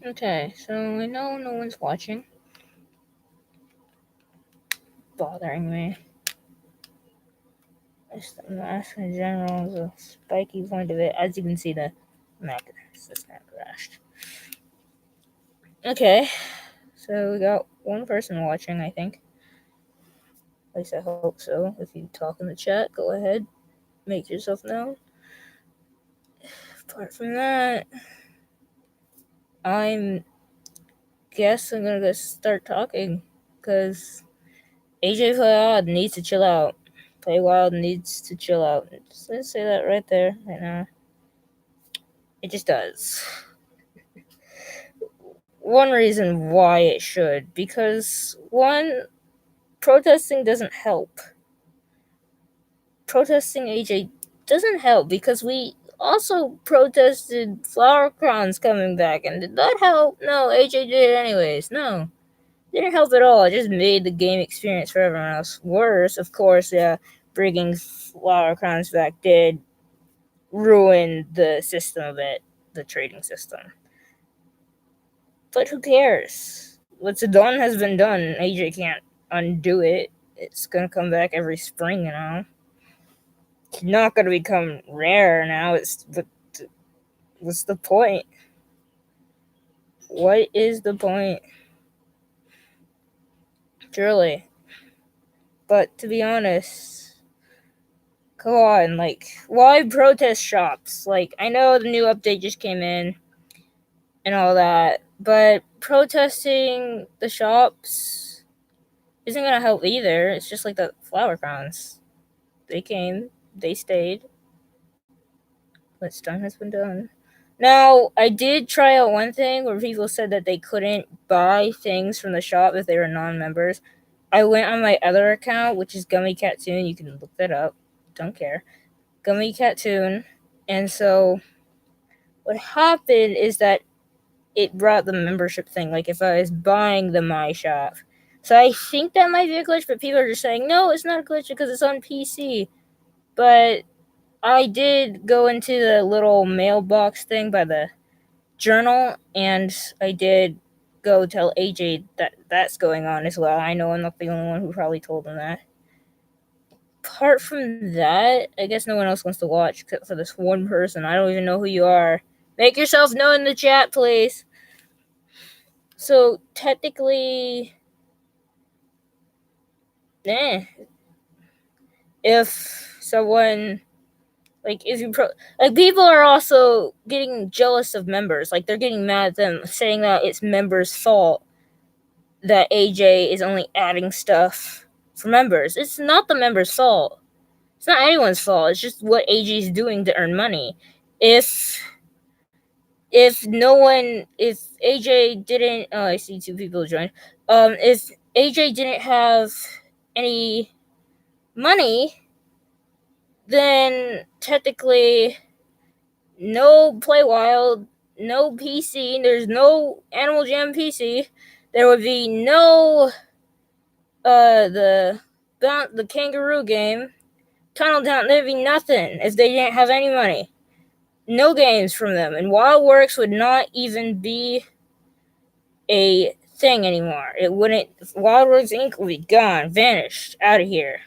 Okay, so I know no one's watching. Bothering me. Just the mask in general is a spiky point of it. As you can see, the Mac system crashed. Okay, so we got one person watching, I think. At least I hope so. If you talk in the chat, go ahead. Make yourself known. Apart from that, I'm I'm gonna go start talking. Because AJPW needs to chill out. Play Wild needs to chill out. Just gonna say that right there, right now. It just does. One reason why it should, because one, protesting doesn't help. Protesting AJ doesn't help because we also protested flower crowns coming back, and did that help? No, AJ did it anyways. No, didn't help at all. It just made the game experience for everyone else worse. Of course, yeah, bringing flower crowns back did ruin the system of it, the trading system. But who cares? What's done has been done. AJ can't undo it. It's gonna come back every spring, It's not gonna become rare now. What's the point? What is the point? Truly. But to be honest, come on, why protest shops? I know the new update just came in and all that, but protesting the shops isn't gonna help either. It's just like the flower crowns. They came, they stayed. What's done has been done. Now, I did try out one thing where people said that they couldn't buy things from the shop if they were non-members. I went on my other account, which is Gummy Cattoon. You can look that up. Don't care. Gummy Cattoon. And so what happened is that it brought the membership thing, like if I was buying the My Shop. So I think that might be a glitch, but people are just saying, no, it's not a glitch because it's on PC. But I did go into the little mailbox thing by the journal, and I did go tell AJ that that's going on as well. I know I'm not the only one who probably told him that. Apart from that, I guess no one else wants to watch except for this one person. I don't even know who you are. Make yourself known in the chat, please. So technically, if someone people are also getting jealous of members, they're getting mad at them, saying that it's members' fault that AJ is only adding stuff for members. It's not the members' fault. It's not anyone's fault. It's just what AJ is doing to earn money. If AJ didn't, I see two people join. If AJ didn't have any money, then technically no Play Wild, no PC, there's no Animal Jam PC, there would be no the kangaroo game, Tunnel Town, there'd be nothing if they didn't have any money. No games from them, and Wildworks would not even be a thing anymore. It wouldn't. Wildworks Inc. would be gone, vanished, out of here,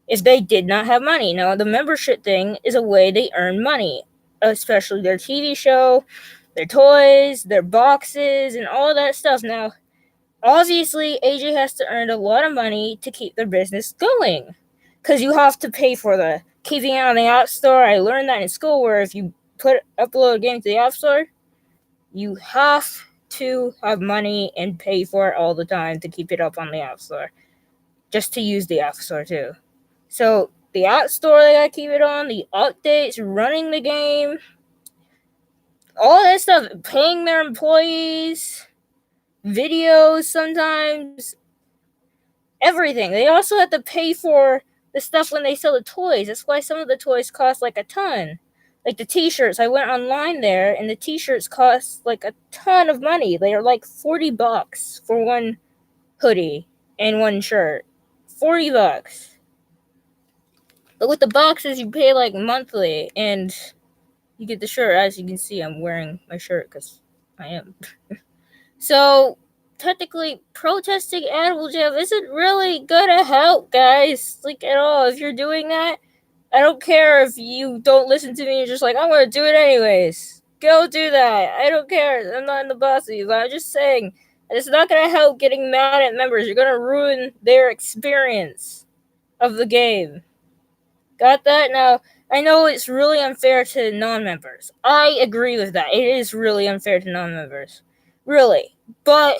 if they did not have money. Now, the membership thing is a way they earn money, especially their TV show, their toys, their boxes, and all that stuff. Now, obviously, AJ has to earn a lot of money to keep their business going, because you have to pay for the keeping it on the App Store. I learned that in school, where if you upload a game to the App Store, you have to have money and pay for it all the time to keep it up on the App Store, just to use the App Store too. So the App Store, they gotta keep it on, the updates, running the game, all that stuff, paying their employees, videos sometimes, everything. They also have to pay for the stuff when they sell the toys. That's why some of the toys cost a ton. Like the t-shirts, I went online there, and the t-shirts cost a ton of money. They are $40 for one hoodie and one shirt. $40. But with the boxes, you pay monthly, and you get the shirt. As you can see, I'm wearing my shirt because I am. So, technically, protesting Animal Jam isn't really gonna help, guys. Like, at all. If you're doing that, I don't care if you don't listen to me. You're just like, I'm gonna do it anyways. Go do that. I don't care. I'm not in the boss of you. But I'm just saying, it's not gonna help getting mad at members. You're gonna ruin their experience of the game. Got that? Now, I know it's really unfair to non-members. I agree with that. It is really unfair to non-members. Really. But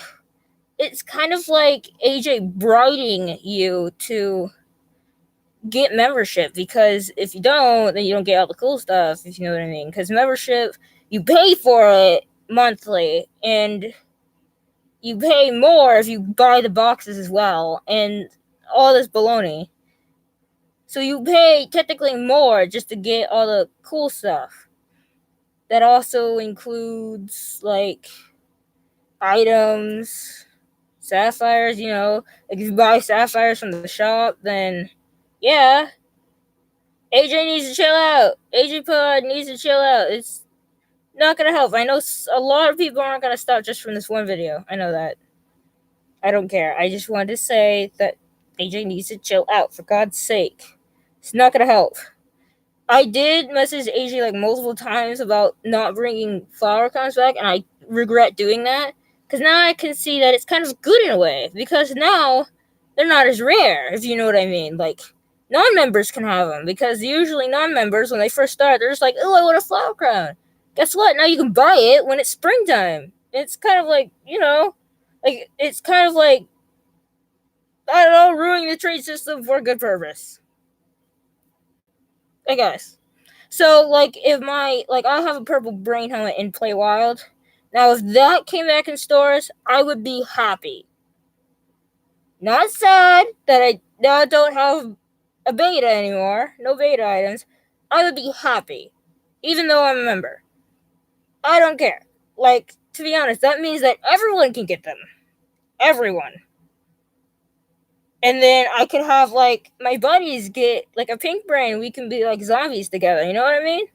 it's kind of like AJ bribing you to get membership, because if you don't, then you don't get all the cool stuff, if you know what I mean. Because membership, you pay for it monthly, and you pay more if you buy the boxes as well, and all this baloney. So you pay technically more just to get all the cool stuff. That also includes, like, items, sapphires, you know. Like, if you buy sapphires from the shop, then, yeah. AJ needs to chill out. AJPW needs to chill out. It's not gonna help. I know a lot of people aren't gonna stop just from this one video. I know that. I don't care. I just wanted to say that AJ needs to chill out, for God's sake. It's not gonna help. I did message AJ like multiple times about not bringing flower cones back, and I regret doing that, because now I can see that it's kind of good in a way, because now they're not as rare, if you know what I mean. Like, non-members can have them, because usually non-members, when they first start, they're just like, oh, I want a flower crown. Guess what? Now you can buy it when it's springtime. It's kind of like, you know, like, it's kind of like, I don't know, ruining the trade system for a good purpose, I guess. So, like, if I have a purple brain helmet in Play Wild. Now, if that came back in stores, I would be happy. Not sad that I now don't have a beta anymore. No beta items. I would be happy, even though I'm a member. I don't care. Like, to be honest, that means that everyone can get them. Everyone. And then I can have, like, my buddies get, like, a pink brain. We can be, like, zombies together. You know what I mean?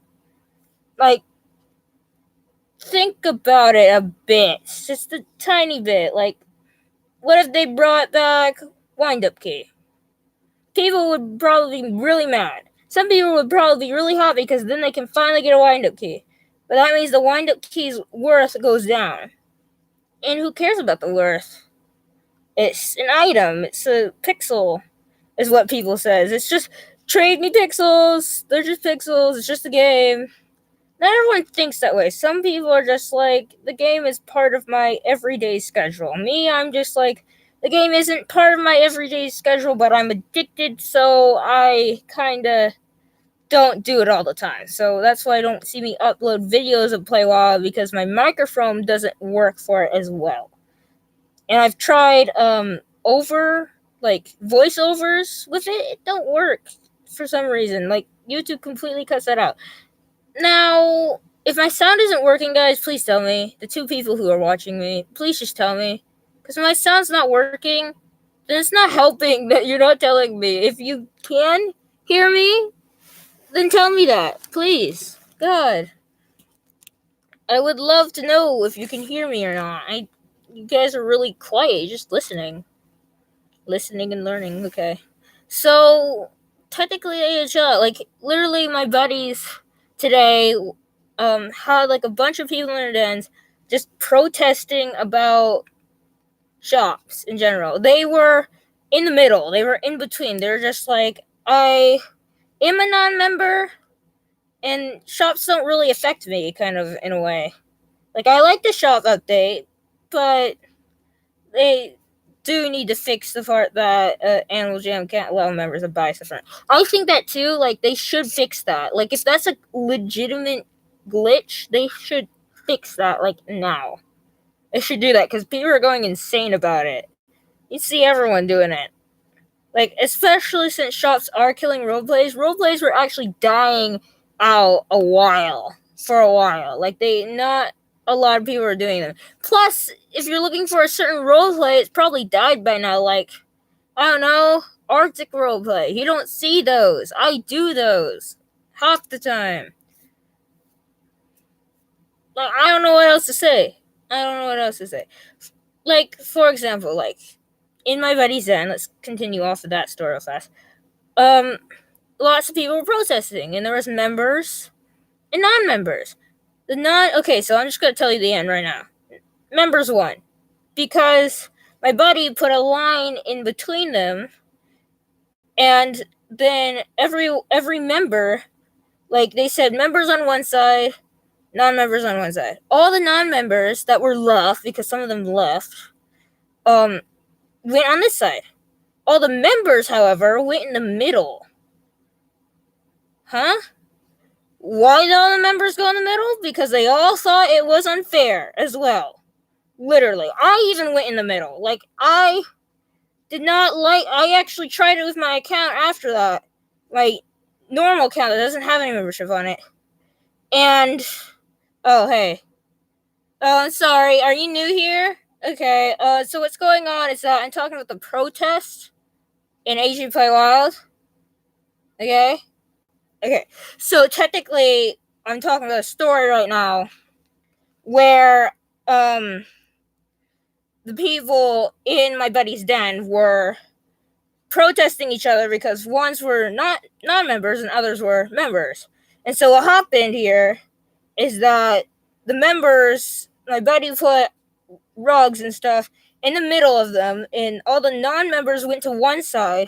Like, think about it a bit. Just a tiny bit. Like, what if they brought back wind-up key? People would probably be really mad. Some people would probably be really happy, because then they can finally get a wind-up key. But that means the wind-up key's worth goes down. And who cares about the worth? It's an item. It's a pixel, is what people says. It's just, trade me pixels. They're just pixels. It's just a game. Not everyone thinks that way. Some people are just like, the game is part of my everyday schedule. Me, I'm just like, the game isn't part of my everyday schedule, but I'm addicted, so I kinda don't do it all the time. So that's why I don't see me upload videos of Play Wild, because my microphone doesn't work for it as well. And I've tried voiceovers with it. It don't work for some reason. Like, YouTube completely cuts that out. Now, if my sound isn't working, guys, please tell me. The 2 people who are watching me, please just tell me. Because if my sound's not working, then it's not helping that you're not telling me. If you can hear me, then tell me that, please. God. I would love to know if you can hear me or not. You guys are really quiet, just listening. Listening and learning, okay. So, technically, like, literally my buddies today had, like, a bunch of people in their dens just protesting about shops in general. They were in the middle. They were in between. They were just like, I am a non-member, and shops don't really affect me, kind of, in a way. Like, I like the shop update, but they do need to fix the part that Animal Jam can't allow members to buy stuff. I think that too. Like, they should fix that. Like, if that's a legitimate glitch, they should fix that, like, now. They should do that, because people are going insane about it. You see everyone doing it. Like, especially since shops are killing roleplays. Roleplays were actually dying out for a while. Like, not a lot of people are doing them. Plus, if you're looking for a certain roleplay, it's probably died by now. Like, I don't know, Arctic roleplay. You don't see those. I do those half the time. Like, I don't know what else to say. I don't know what else to say. Like, for example, like, in my buddy's den, let's continue off of that story real fast. Lots of people were protesting, and there was members and non-members. Okay, so I'm just gonna tell you the end right now. Members won because my buddy put a line in between them, and then every member, like, they said members on one side, non-members on one side. All the non-members that were left, because some of them left, went on this side. All the members, however, went in the middle. Huh? Why did all the members go in the middle? Because they all thought it was unfair as well. Literally. I even went in the middle. Like, I actually tried it with my account after that. My normal account that doesn't have any membership on it. And, oh, hey. Sorry, are you new here? Okay, so what's going on is that I'm talking about the protest in AJPW. Okay? Okay, so technically, I'm talking about a story right now where, the people in my buddy's den were protesting each other because ones were not non-members and others were members. And so what happened here is that the members, my buddy put rugs and stuff in the middle of them, and all the non-members went to one side,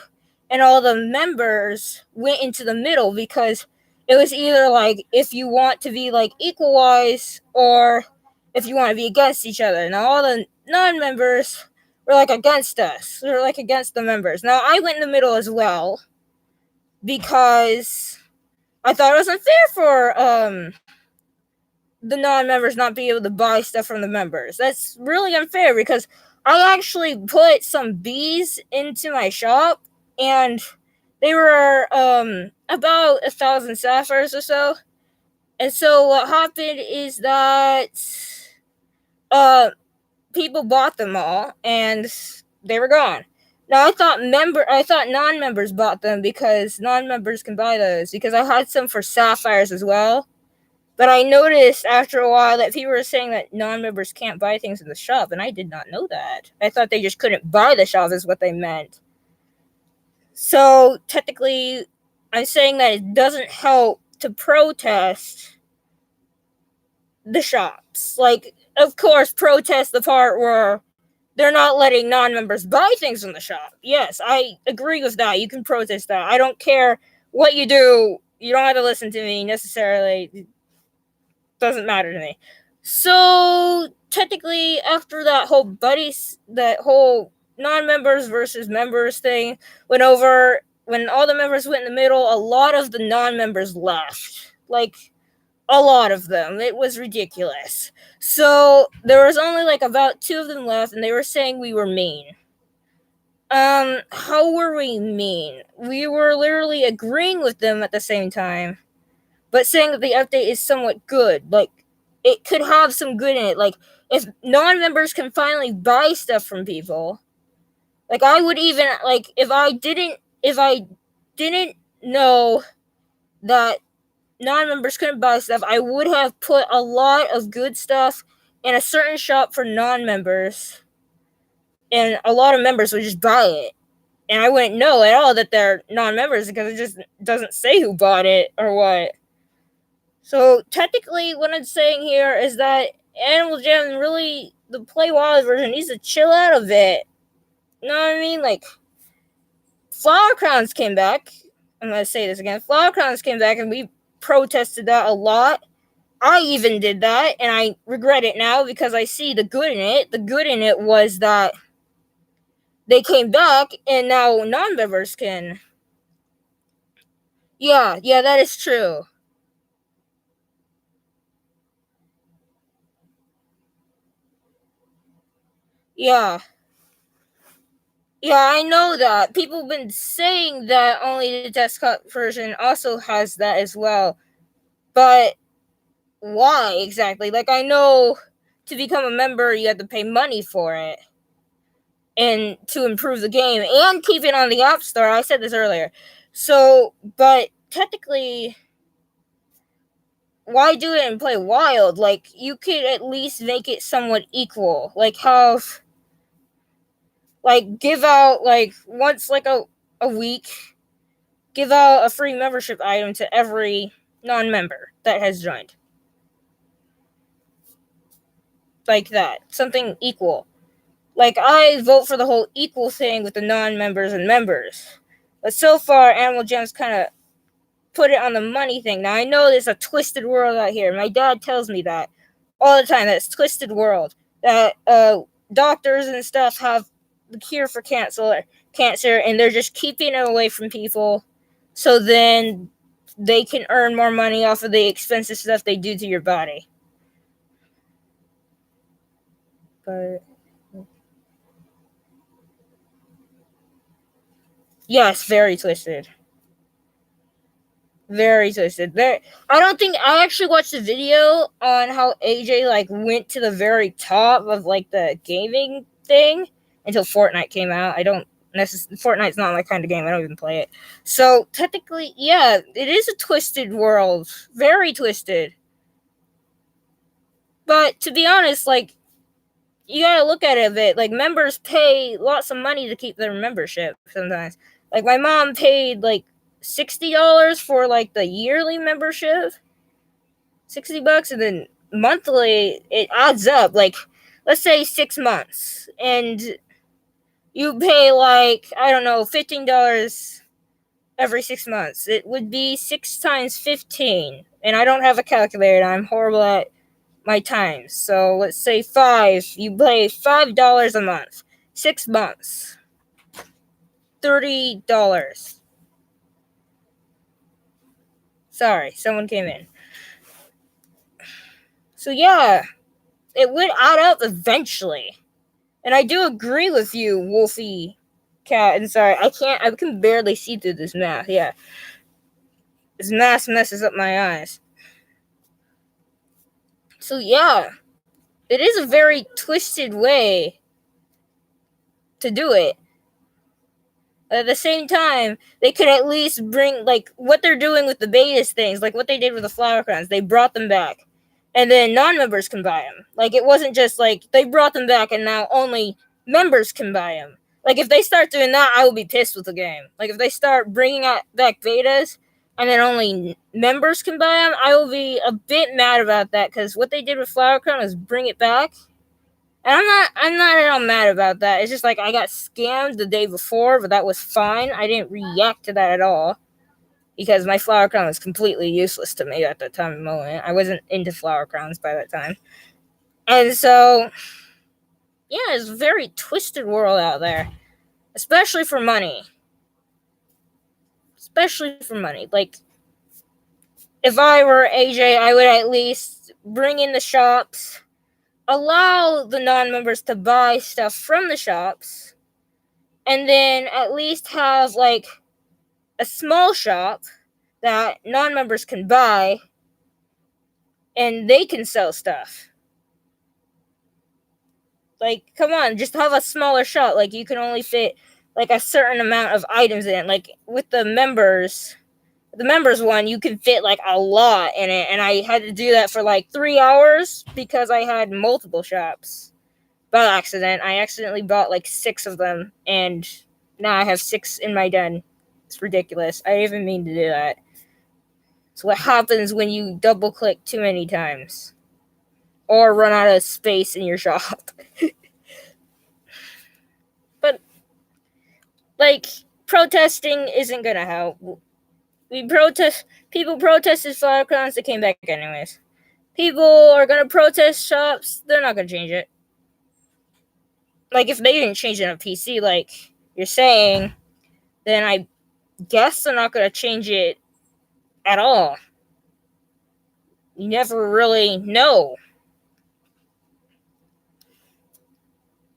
and all the members went into the middle, because it was either like if you want to be like equal-wise or if you want to be against each other. Now all the non-members were like against us. They were like against the members. Now I went in the middle as well because I thought it was unfair for the non-members not be able to buy stuff from the members. That's really unfair because I actually put some bees into my shop, and they were about 1,000 sapphires or so. And so what happened is that people bought them all, and they were gone. Now I thought non-members bought them because non-members can buy those, because I had some for sapphires as well. But I noticed after a while that people were saying that non-members can't buy things in the shop, and I did not know that. I thought they just couldn't buy the shop is what they meant. So technically, I'm saying that it doesn't help to protest the shops. Like, of course, protest the part where they're not letting non-members buy things in the shop. Yes, I agree with that. You can protest that. I don't care what you do. You don't have to listen to me necessarily. It doesn't matter to me. So technically, after that whole non-members versus members thing went over, when all the members went in the middle, a lot of the non-members left. Like, a lot of them. It was ridiculous. So there was only like about 2 of them left, and they were saying we were mean. How were we mean? We were literally agreeing with them at the same time, but saying that the update is somewhat good. Like, it could have some good in it. Like, if non-members can finally buy stuff from people, like, I would even, like, if I didn't know that non-members couldn't buy stuff, I would have put a lot of good stuff in a certain shop for non-members, and a lot of members would just buy it, and I wouldn't know at all that they're non-members because it just doesn't say who bought it or what. So technically, what I'm saying here is that Animal Jam, really, the Play Wild version, needs to chill out a bit. You know what I mean? Like, Flower Crowns came back. I'm gonna say this again. Flower Crowns came back, and we protested that a lot. I even did that, and I regret it now because I see the good in it. The good in it was that they came back, and now non-members can. Yeah, that is true. Yeah. Yeah, I know that. People have been saying that only the desktop version also has that as well. But why exactly? Like, I know to become a member, you have to pay money for it, and to improve the game and keep it on the App Store. I said this earlier. So, but technically, why do it and play wild? Like, you could at least make it somewhat equal. Like, have, like, give out, like, once, like, a week, give out a free membership item to every non-member that has joined. Like that. Something equal. Like, I vote for the whole equal thing with the non-members and members. But so far, Animal Jam's kind of put it on the money thing. Now, I know there's a twisted world out here. My dad tells me that all the time, that it's twisted world. That doctors and stuff have the cure for cancer, and they're just keeping it away from people so then they can earn more money off of the expensive stuff they do to your body. But yes, very twisted. Very twisted. There, I don't think I actually watched a video on how AJ like went to the very top of like the gaming thing until Fortnite came out. I don't Fortnite's not my kind of game. I don't even play it. So technically, yeah, it is a twisted world. Very twisted. But to be honest, like, you gotta look at it a bit. Like, members pay lots of money to keep their membership sometimes. Like, my mom paid like $60 for like the yearly membership, $60, and then monthly it adds up. Like, let's say 6 months, and you pay like, I don't know, $15 every 6 months. It would be 6 times 15, and I don't have a calculator. I'm horrible at my times. So let's say 5. You pay $5 a month. 6 months. $30. Sorry, someone came in. So yeah, it would add up eventually. And I do agree with you, Wolfie Cat. And sorry, I can barely see through this mask. Yeah. This mask messes up my eyes. So yeah, it is a very twisted way to do it. At the same time, they could at least bring, like, what they're doing with the betas things, like what they did with the flower crowns. They brought them back. And then non-members can buy them. Like, it wasn't just, like, they brought them back and now only members can buy them. Like, if they start doing that, I will be pissed with the game. Like, if they start bringing back betas and then only members can buy them, I will be a bit mad about that, because what they did with flower crown is bring it back. And I'm not at all mad about that. It's just like I got scammed the day before, but that was fine. I didn't react to that at all, because my flower crown was completely useless to me at that time and moment. I wasn't into flower crowns by that time. And so, yeah, it's a very twisted world out there. Especially for money. Especially for money. Like, if I were AJ, I would at least bring in the shops, allow the non-members to buy stuff from the shops, and then at least have, like, a small shop that non-members can buy, and they can sell stuff. Like, come on, just have a smaller shop. Like, you can only fit, like, a certain amount of items in it. Like, with the members one, you can fit, like, a lot in it, and I had to do that for, like, 3 hours because I had multiple shops. By accident, I accidentally bought, like, 6 of them, and now I have 6 in my den. It's ridiculous. I didn't even mean to do that. It's what happens when you double-click too many times. Or run out of space in your shop. But, like, protesting isn't gonna help. People protested flower crowns, they came back anyways. People are gonna protest shops, they're not gonna change it. Like, if they didn't change it on PC, like you're saying, then I guess they're not gonna change it at all. You never really know.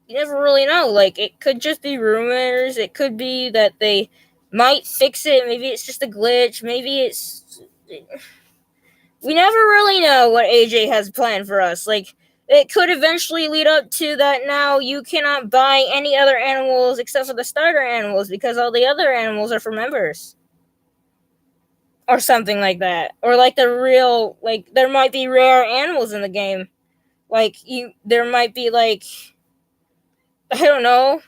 You never really know. Like, it could just be rumors. It could be that they might fix it. Maybe it's just a glitch. Maybe it's... We never really know what AJ has planned for us. Like, it could eventually lead up to that now you cannot buy any other animals except for the starter animals, because all the other animals are for members. or something like that. Or like the real, like there might be rare animals in the game. Like there might be like, I don't know.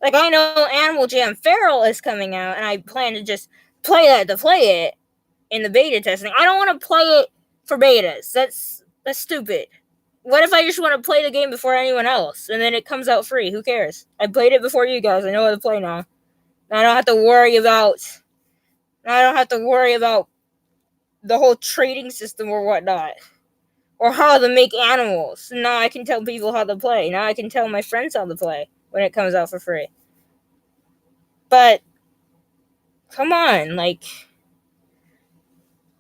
Like I know Animal Jam Feral is coming out, and I plan to just play that to play it in the beta testing. I don't want to play it for betas. That's stupid. What if I just want to play the game before anyone else, and then it comes out free? Who cares? I played it before you guys. I know how to play now. I don't have to worry about. I don't have to worry about the whole trading system or whatnot, or how to make animals. Now I can tell people how to play. Now I can tell my friends how to play when it comes out for free. But come on, like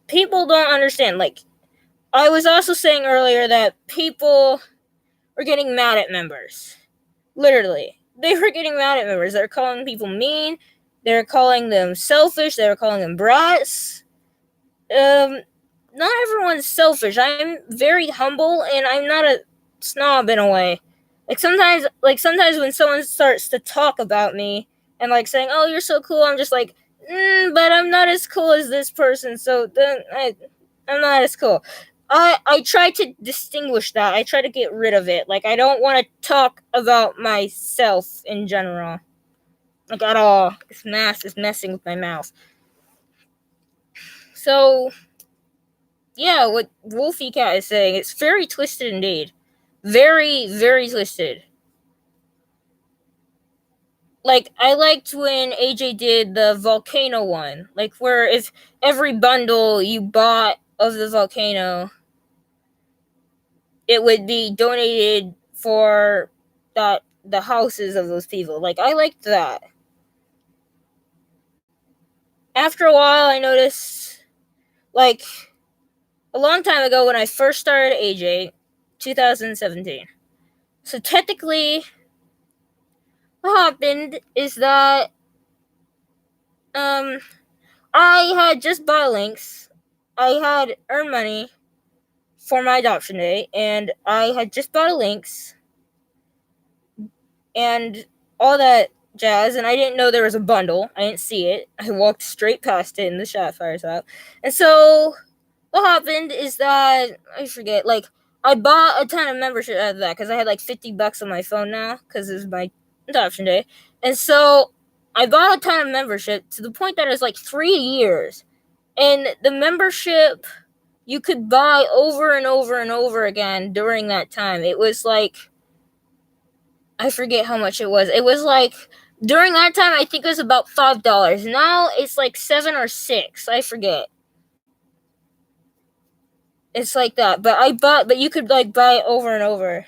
people don't understand. Like I was also saying earlier that people were getting mad at members. Literally, they were getting mad at members. They're calling people mean. They're calling them selfish. They were calling them brats. Not everyone's selfish. I'm very humble, and I'm not a snob in a way. Sometimes when someone starts to talk about me and like saying, "Oh, you're so cool," I'm just like, but I'm not as cool as this person. So then I'm not as cool. I try to distinguish that. I try to get rid of it. Like I don't want to talk about myself in general, like at all. This mask is messing with my mouth. So yeah, what Wolfie Cat is saying, it's very twisted indeed. Very, very twisted. Like, I liked when AJ did the volcano one. Like, where if every bundle you bought of the volcano, it would be donated for the houses of those people. Like, I liked that. After a while, I noticed, like, a long time ago when I first started AJ, 2017. So technically, what happened is that I had just bought links. I had earned money for my adoption day, and I had just bought a links and all that jazz, and I didn't know there was a bundle. I didn't see it. I walked straight past it in the Shotfire shop. And so what happened is that I forget, like I bought a ton of membership out of that because I had like $50 on my phone now because it was my adoption day. And so I bought a ton of membership to the point that it was like 3 years. And the membership you could buy over and over and over again during that time. It was like, I forget how much it was. It was like, during that time, I think it was about $5. Now it's like 7 or 6. I forget. It's like that. But you could like buy it over and over.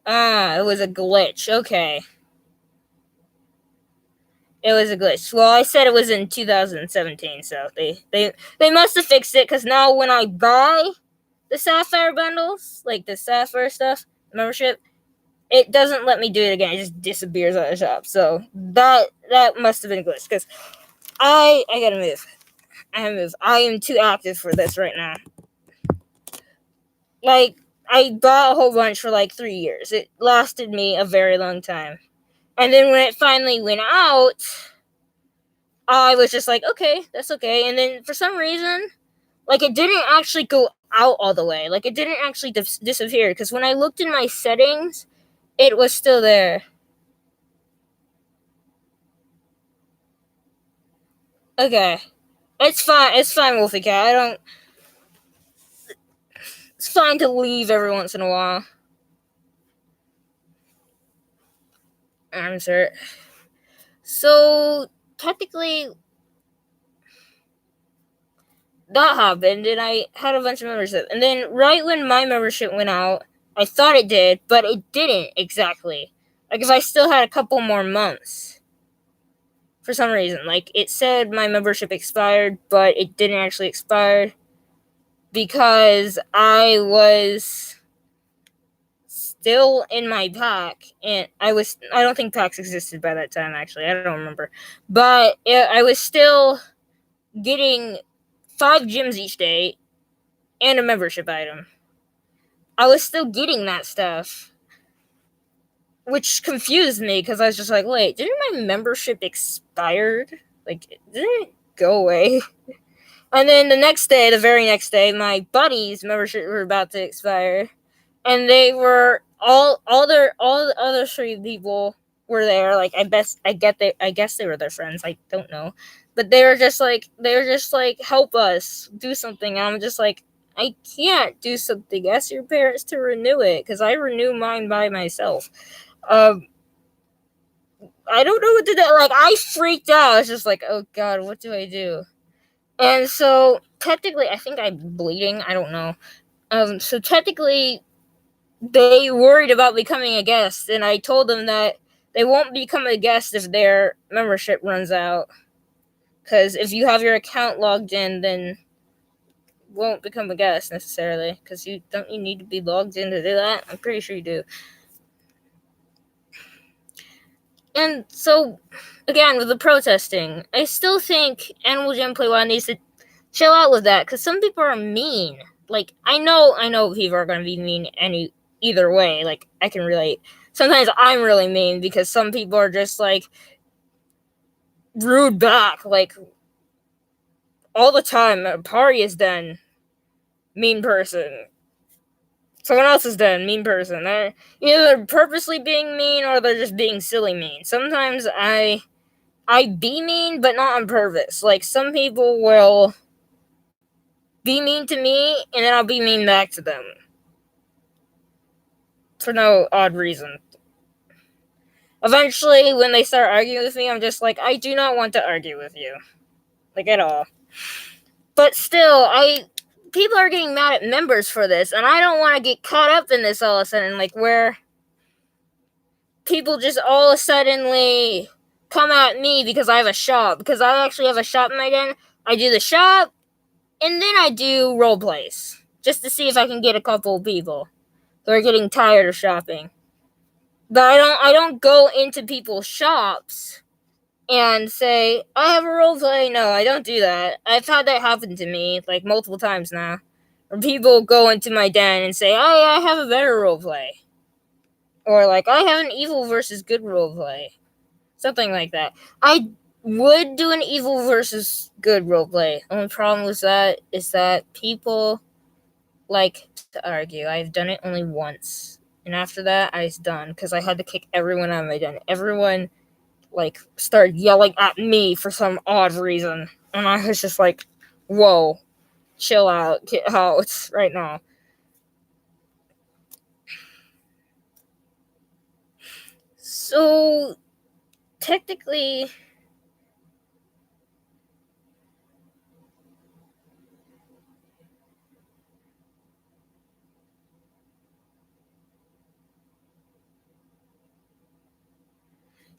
Ah, it was a glitch. Okay. It was a glitch. Well, I said it was in 2017, so they must have fixed it, because now when I buy the Sapphire bundles, like the Sapphire stuff, membership, it doesn't let me do it again. It just disappears out of the shop. So that must have been glitched, because I gotta move. I am too active for this right now. Like, I bought a whole bunch for like 3 years. It lasted me a very long time. And then when it finally went out, I was just like, okay, that's okay. And then for some reason, like, it didn't actually go out all the way. Like, it didn't actually disappear. Because when I looked in my settings, it was still there. Okay. It's fine, Wolfie Cat. I don't... It's fine to leave every once in a while. I'm sorry. So, technically, that happened, and I had a bunch of membership. And then, right when my membership went out, I thought it did, but it didn't exactly. Like, if I still had a couple more months. For some reason. Like, it said my membership expired, but it didn't actually expire. Because I was still in my pack, and I don't think packs existed by that time, actually. I don't remember. But I was still getting 5 gyms each day and a membership item. I was still getting that stuff. which confused me because I was just like, wait, didn't my membership expired? Like, didn't it go away? And then the very next day, my buddies' membership were about to expire, and they were all the other three people were there. Like, I guess they were their friends. I don't know, but they were just like help us do something. And I'm just like, I can't do something. Ask your parents to renew it because I renew mine by myself. I don't know what to do. Like, I freaked out. I was just like, oh god, what do I do? And so technically, I think I'm bleeding. I don't know. So technically, they worried about becoming a guest, and I told them that they won't become a guest if their membership runs out. Because if you have your account logged in, then won't become a guest necessarily. Because you need to be logged in to do that. I'm pretty sure you do. And so, again, with the protesting, I still think Animal Jam Play Wild needs to chill out with that, because some people are mean. Like, I know people are going to be mean either way. Like, I can relate. Sometimes I'm really mean because some people are just, like, rude back. Like, all the time. A party is done. Mean person. Someone else is done. Mean person. They're either purposely being mean or they're just being silly mean. Sometimes I be mean, but not on purpose. Like, some people will be mean to me, and then I'll be mean back to them. For no odd reason. Eventually, when they start arguing with me, I'm just like, I do not want to argue with you. Like, at all. But still, people are getting mad at members for this, and I don't want to get caught up in this all of a sudden, like, where people just all of a suddenly come at me because I have a shop. Because I actually have a shop in my den. I do the shop, and then I do role plays. Just to see if I can get a couple of people who are getting tired of shopping. But I don't go into people's shops and say, I have a role play. No, I don't do that. I've had that happen to me, like, multiple times now. Where people go into my den and say, oh, yeah, I have a better role play. Or, like, I have an evil versus good role play. Something like that. I would do an evil versus good role play. Only problem with that is that people like to argue. I've done it only once. And after that, I was done. Because I had to kick everyone out of my den. Everyone, like, started yelling at me for some odd reason. And I was just like, whoa. Chill out. Get out right now. So, technically,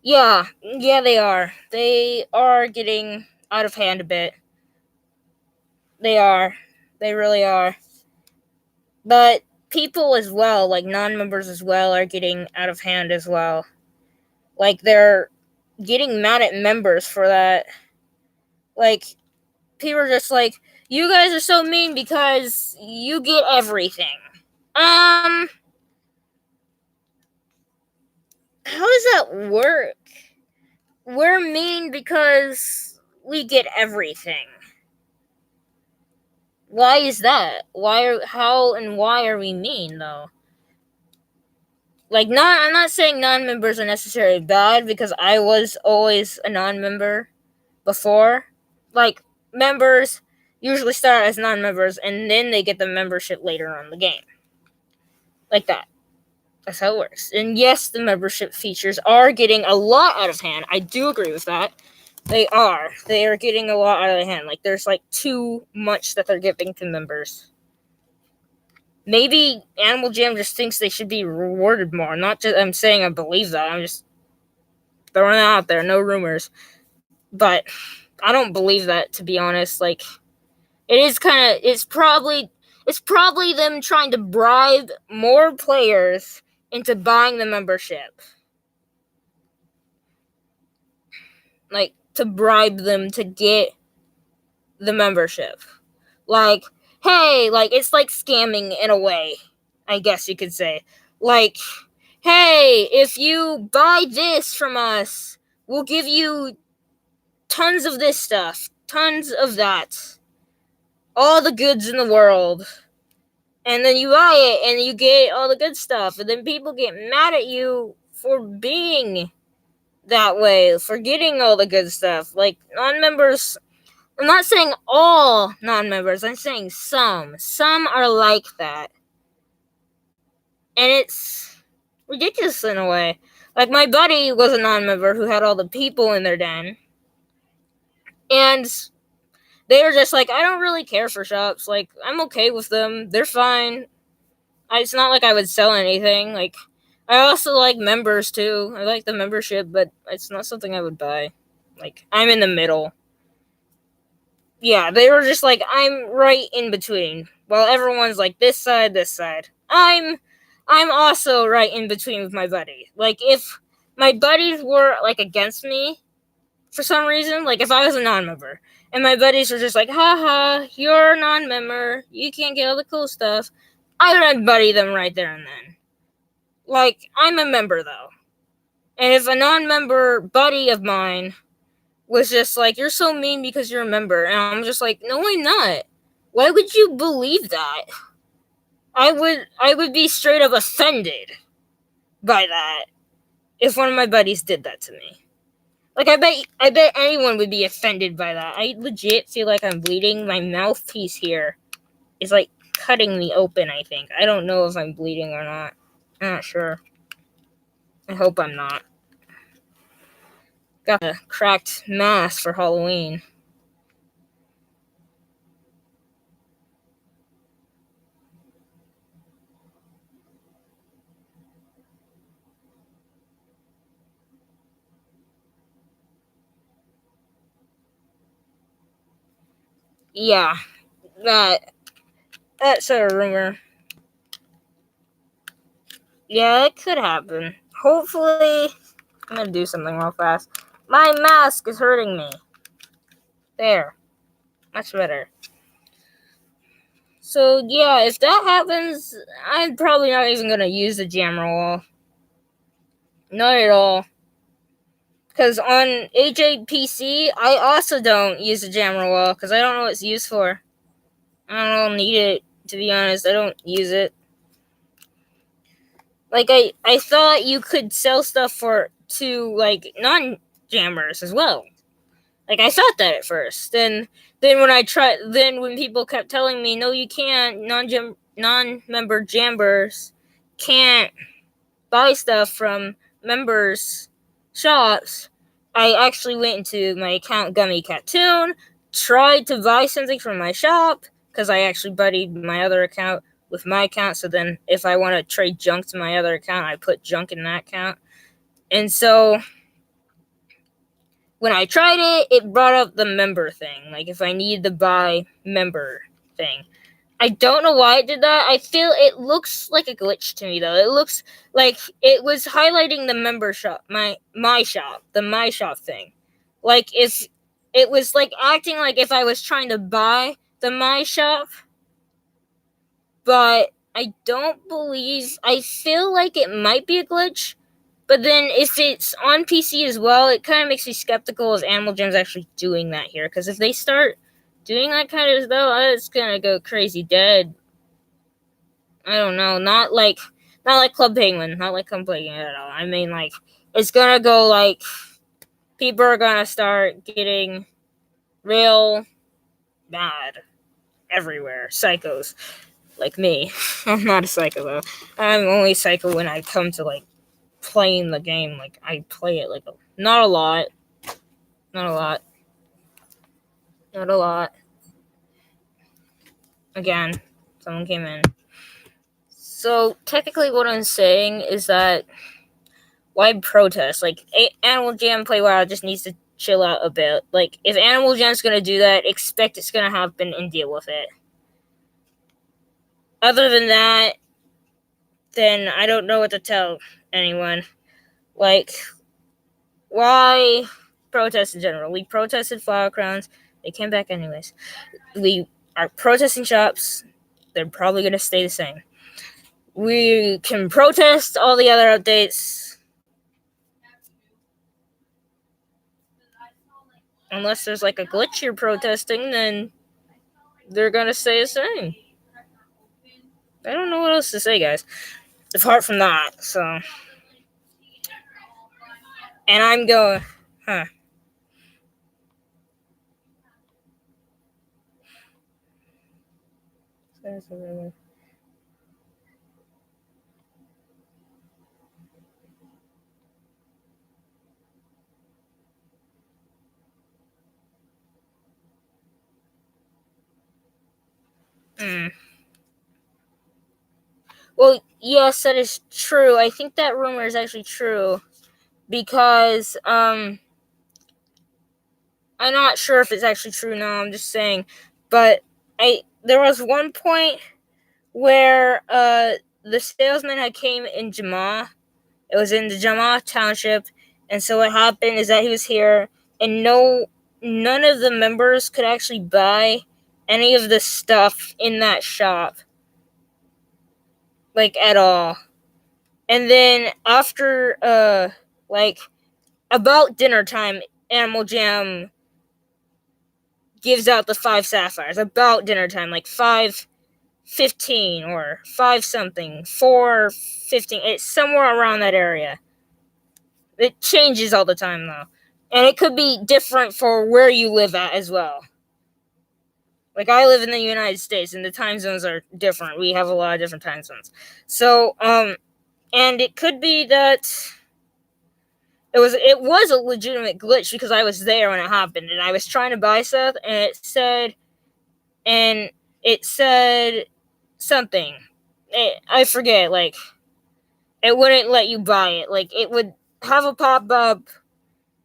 yeah, they are. They are getting out of hand a bit. They are. They really are. But people as well, like non-members as well, are getting out of hand as well. Like, they're getting mad at members for that. Like, people are just like, you guys are so mean because you get everything. How does that work? We're mean because we get everything. Why is that? How and why are we mean, though? Like, I'm not saying non-members are necessarily bad, because I was always a non-member before. Like, members usually start as non-members, and then they get the membership later on in the game. Like that. That's how it works. And yes, the membership features are getting a lot out of hand. I do agree with that. They are. They are getting a lot out of hand. Like, there's, like, too much that they're giving to members. Maybe Animal Jam just thinks they should be rewarded more. Not just, I'm saying I believe that. I'm just throwing it out there. No rumors. But I don't believe that, to be honest. Like, it's probably them trying to bribe more players into buying the membership. Like, to bribe them to get the membership. Like, hey, like, it's like scamming in a way, I guess you could say. Like, hey, if you buy this from us, we'll give you tons of this stuff, tons of that, all the goods in the world. And then you buy it and you get all the good stuff, and then people get mad at you for being that way, for getting all the good stuff. Like, non-members, I'm not saying all non-members, I'm saying some. Some are like that. And it's ridiculous in a way. Like, my buddy was a non-member who had all the people in their den. And they were just like, I don't really care for shops. Like, I'm okay with them. They're fine. It's not like I would sell anything. Like, I also like members too. I like the membership, but it's not something I would buy. Like, I'm in the middle. Yeah, they were just like, I'm right in between. While everyone's like, this side, this side. I'm also right in between with my buddy. Like, if my buddies were, like, against me for some reason, like, if I was a non-member, and my buddies were just like, haha, you're a non-member, you can't get all the cool stuff, I would unbuddy them right there and then. Like, I'm a member, though. And if a non-member buddy of mine was just like, you're so mean because you're a member, and I'm just like, no, I'm not. Why would you believe that? I would be straight up offended by that if one of my buddies did that to me. Like, I bet anyone would be offended by that. I legit feel like I'm bleeding. My mouthpiece here is, like, cutting me open, I think. I don't know if I'm bleeding or not. I'm not sure. I hope I'm not. Got a cracked mask for Halloween. Yeah, that's a rumor. Yeah, it could happen. Hopefully, I'm gonna do something real fast. My mask is hurting me. There. Much better. So, yeah, if that happens, I'm probably not even gonna use the jammer wall. Not at all. Because on AJPC, I also don't use the jammer wall, because I don't know what it's used for. I don't need it, to be honest. I don't use it. Like, I thought you could sell stuff to, like, non-jammers as well. Like, I thought that at first. Then when people kept telling me, no, you can't, non-member jammers can't buy stuff from members' shops, I actually went into my account, Gummy Cartoon, tried to buy something from my shop, because I actually buddied my other account with my account, so then if I want to trade junk to my other account, I put junk in that account. And so when I tried it, it brought up the member thing, like if I needed to buy member thing. I don't know why it did that. I feel it looks like a glitch to me, though. It looks like it was highlighting the member shop, my shop, the my shop thing. Like, if it was like acting like if I was trying to buy the my shop, but I feel like it might be a glitch. But then if it's on PC as well, it kind of makes me skeptical of Animal Jam's actually doing that here. Because if they start doing that kind of stuff, it's gonna go crazy dead. I don't know, not like Club Penguin, not like Club Penguin at all. I mean, like, it's gonna go like, people are gonna start getting real bad everywhere. Psychos like me. I'm not a psycho though. I'm only psycho when I come to, like, playing the game. Like, I play it like not a lot. Again, someone came in. So technically what I'm saying is that why protest? Like, Animal Jam Play Wild just needs to chill out a bit. Like, if Animal Jam's gonna do that, expect it's gonna happen and deal with it. Other than that, then I don't know what to tell anyone. Like, why protest in general? We protested Flower Crowns. They came back anyways. We are protesting shops. They're probably gonna stay the same. we can protest all the other updates. Unless there's like a glitch you're protesting, then they're gonna say the same. I don't know what else to say, guys. Apart from that, so. And I'm going, huh. Well, yes, that is true. I think that rumor is actually true. Because, I'm not sure if it's actually true now, I'm just saying. But there was one point where, the salesman had came in Jama. It was in the Jama township. And so what happened is that he was here, and none of the members could actually buy any of the stuff in that shop. Like, at all. And then after, about dinner time, Animal Jam gives out the 5 sapphires. About dinner time, like 5:15 or 5 something, 4:15. It's somewhere around that area. It changes all the time, though. And it could be different for where you live at as well. Like, I live in the United States, and the time zones are different. We have a lot of different time zones. So, and it could be that it was a legitimate glitch because I was there when it happened, and I was trying to buy stuff, and it said something. I forget, like, it wouldn't let you buy it. Like, it would have a pop-up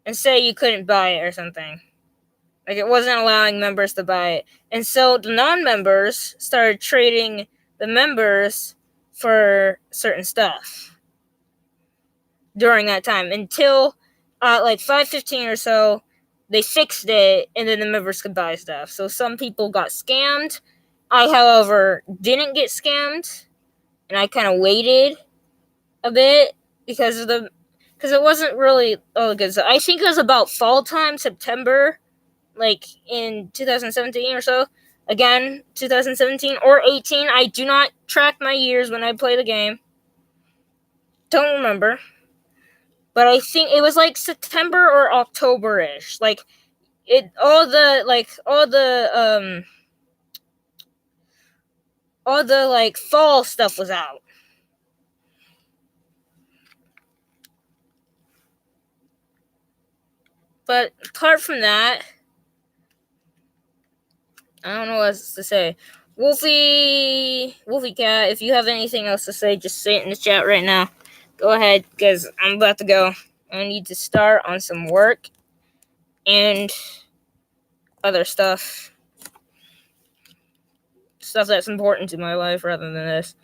and say you couldn't buy it or something. Like, it wasn't allowing members to buy it. And so the non-members started trading the members for certain stuff during that time until, like, 5:15 or so, they fixed it, and then the members could buy stuff. So some people got scammed. I, however, didn't get scammed, and I kind of waited a bit because it wasn't really good. So I think it was about fall time, September, like in 2017 or so. Again, 2017 or 18. I do not track my years when I play the game. Don't remember. But I think it was like September or October-ish. Like, all the like fall stuff was out. But apart from that, I don't know what else to say. Wolfie Cat, if you have anything else to say, just say it in the chat right now. Go ahead, because I'm about to go. I need to start on some work and other stuff. Stuff that's important to my life rather than this.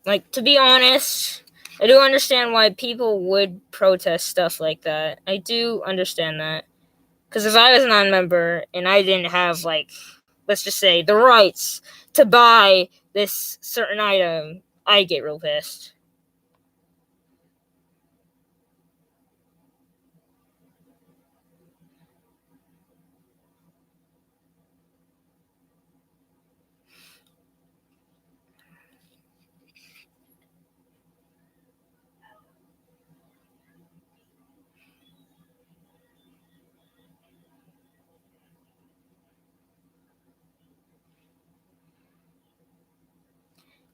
Like, to be honest, I do understand why people would protest stuff like that. I do understand that. Because if I was a non-member and I didn't have, like, let's just say, the rights to buy this certain item, I'd get real pissed.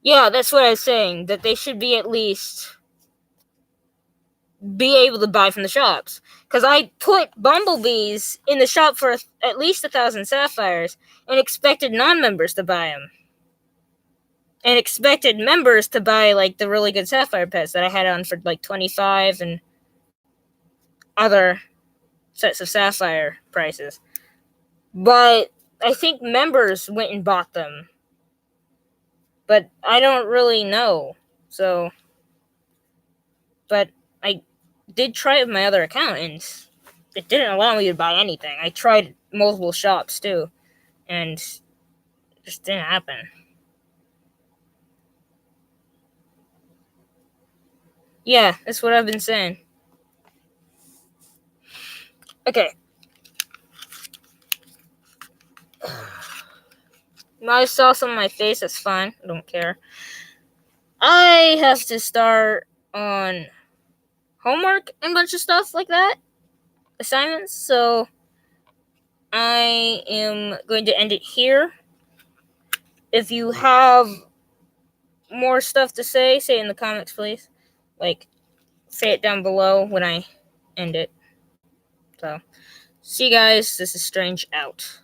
Yeah, that's what I was saying, that they should be at least be able to buy from the shops. Because I put bumblebees in the shop for at least 1,000 sapphires and expected non-members to buy them. And expected members to buy, like, the really good sapphire pets that I had on for, like, 25 and other sets of sapphire prices. But I think members went and bought them. But I don't really know. So, but I did try it with my other account, and it didn't allow me to buy anything. I tried multiple shops, too. And Just didn't happen. Yeah, that's what I've been saying. Okay. My sauce on my face, that's fine. I don't care. I have to start on homework and a bunch of stuff like that. Assignments. So I am going to end it here. If you have more stuff to say it in the comments, please. Like, say it down below when I end it. So, see you guys. This is Strange out.